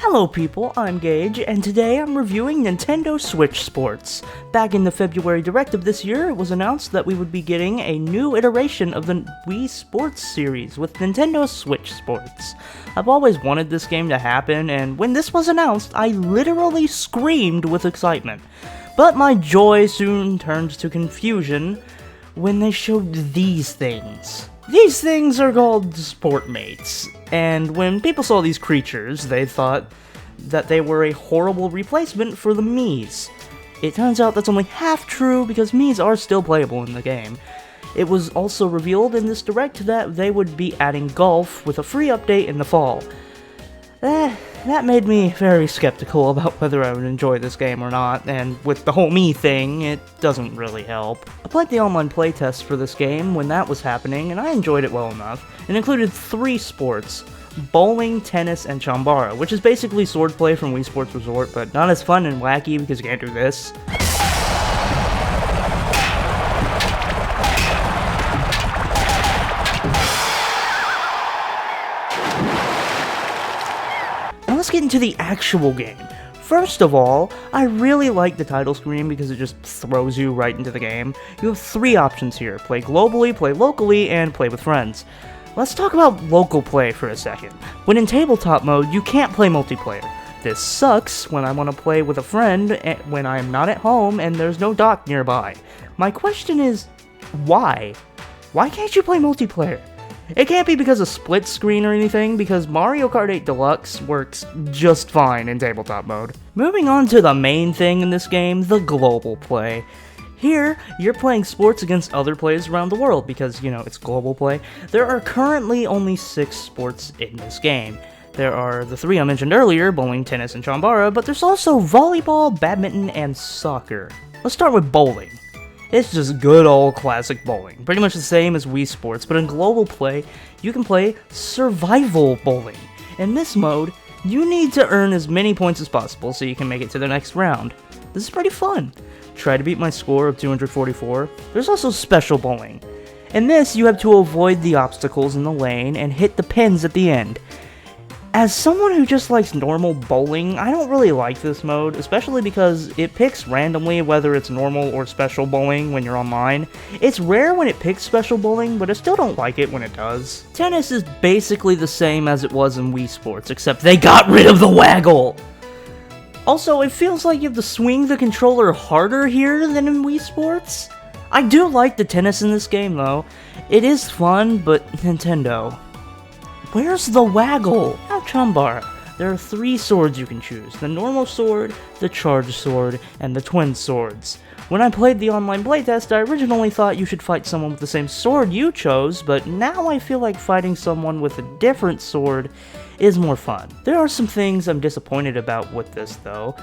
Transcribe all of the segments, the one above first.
Hello people, I'm Gage, and today I'm reviewing Nintendo Switch Sports. Back in the February Direct of this year, it was announced that we would be getting a new iteration of the Wii Sports series with Nintendo Switch Sports. I've always wanted this game to happen, and when this was announced, I literally screamed with excitement. But my joy soon turned to confusion when they showed these things. These things are called Sportmates, and when people saw these creatures, they thought that they were a horrible replacement for the Miis. It turns out that's only half true because Miis are still playable in the game. It was also revealed in this direct that they would be adding golf with a free update in the fall. That made me very skeptical about whether I would enjoy this game or not, and with the whole Mii thing, it doesn't really help. I played the online playtest for this game when that was happening, and I enjoyed it well enough. It included 3 sports: bowling, tennis, and chambara, which is basically swordplay from Wii Sports Resort, but not as fun and wacky because you can't do this. Let's get into the actual game. First of all, I really like the title screen because it just throws you right into the game. You have 3 options here: play globally, play locally, and play with friends. Let's talk about local play for a second. When in tabletop mode, you can't play multiplayer. This sucks when I want to play with a friend when I am not at home and there's no dock nearby. My question is, why? Why can't you play multiplayer? It can't be because of split screen or anything, because Mario Kart 8 Deluxe works just fine in tabletop mode. Moving on to the main thing in this game, the global play. Here, you're playing sports against other players around the world because, it's global play. There are currently only 6 sports in this game. There are the 3 I mentioned earlier, bowling, tennis, and chambara, but there's also volleyball, badminton, and soccer. Let's start with bowling. It's just good old classic bowling, pretty much the same as Wii Sports, but in global play, you can play survival bowling. In this mode, you need to earn as many points as possible so you can make it to the next round. This is pretty fun. Try to beat my score of 244. There's also special bowling. In this, you have to avoid the obstacles in the lane and hit the pins at the end. As someone who just likes normal bowling, I don't really like this mode, especially because it picks randomly whether it's normal or special bowling when you're online. It's rare when it picks special bowling, but I still don't like it when it does. Tennis is basically the same as it was in Wii Sports, except they got rid of the waggle! Also, it feels like you have to swing the controller harder here than in Wii Sports. I do like the tennis in this game though. It is fun, but Nintendo. Where's the waggle? Now chambara. There are 3 swords you can choose: the normal sword, the charged sword, and the twin swords. When I played the online playtest, I originally thought you should fight someone with the same sword you chose, but now I feel like fighting someone with a different sword is more fun. There are some things I'm disappointed about with this though.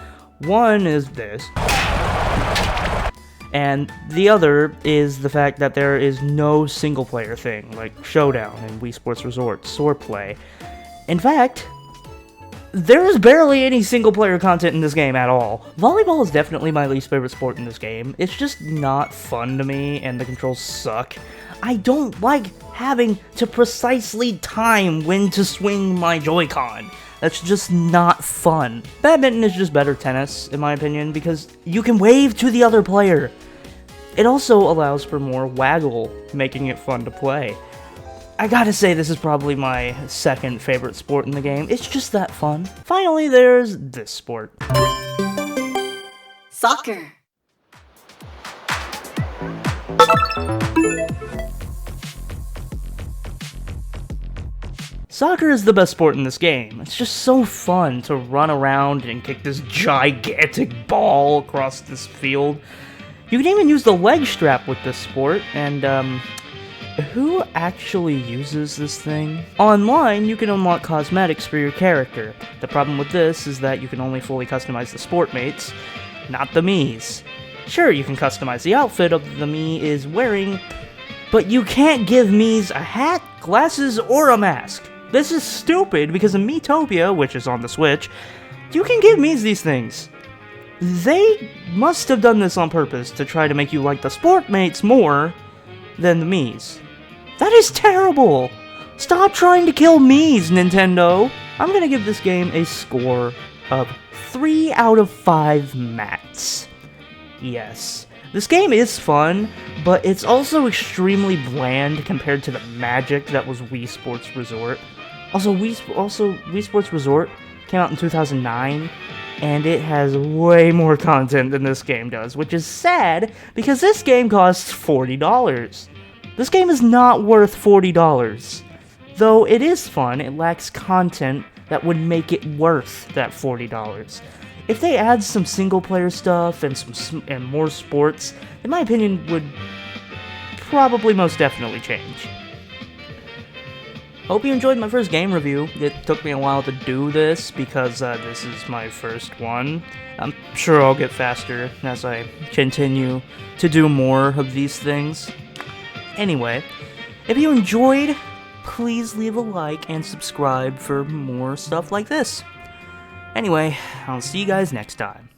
One is this. And the other is the fact that there is no single-player thing, like Showdown and Wii Sports Resort, Swordplay. In fact, there is barely any single-player content in this game at all. Volleyball is definitely my least favorite sport in this game. It's just not fun to me, and the controls suck. I don't like having to precisely time when to swing my Joy-Con. That's just not fun. Badminton is just better tennis, in my opinion, because you can wave to the other player. It also allows for more waggle, making it fun to play. I gotta say, this is probably my second favorite sport in the game. It's just that fun. Finally, there's this sport. Soccer. Soccer is the best sport in this game. It's just so fun to run around and kick this gigantic ball across this field. You can even use the leg strap with this sport, and who actually uses this thing? Online, you can unlock cosmetics for your character. The problem with this is that you can only fully customize the Sportmates, not the Miis. Sure, you can customize the outfit of the Mii is wearing, but you can't give Miis a hat, glasses, or a mask. This is stupid because in Miitopia, which is on the Switch, you can give Miis these things. They must have done this on purpose to try to make you like the Sportmates more than the Miis. That is terrible! Stop trying to kill Miis, Nintendo! I'm gonna give this game a score of 3 out of 5 mats. Yes, this game is fun, but it's also extremely bland compared to the magic that was Wii Sports Resort. Also, Wii Sports Resort came out in 2009, and it has way more content than this game does, which is sad, because this game costs $40. This game is not worth $40. Though it is fun, it lacks content that would make it worth that $40. If they add some single-player stuff and more sports, in my opinion, would probably most definitely change. Hope you enjoyed my first game review. It took me a while to do this because this is my first one. I'm sure I'll get faster as I continue to do more of these things. Anyway, if you enjoyed, please leave a like and subscribe for more stuff like this. Anyway, I'll see you guys next time.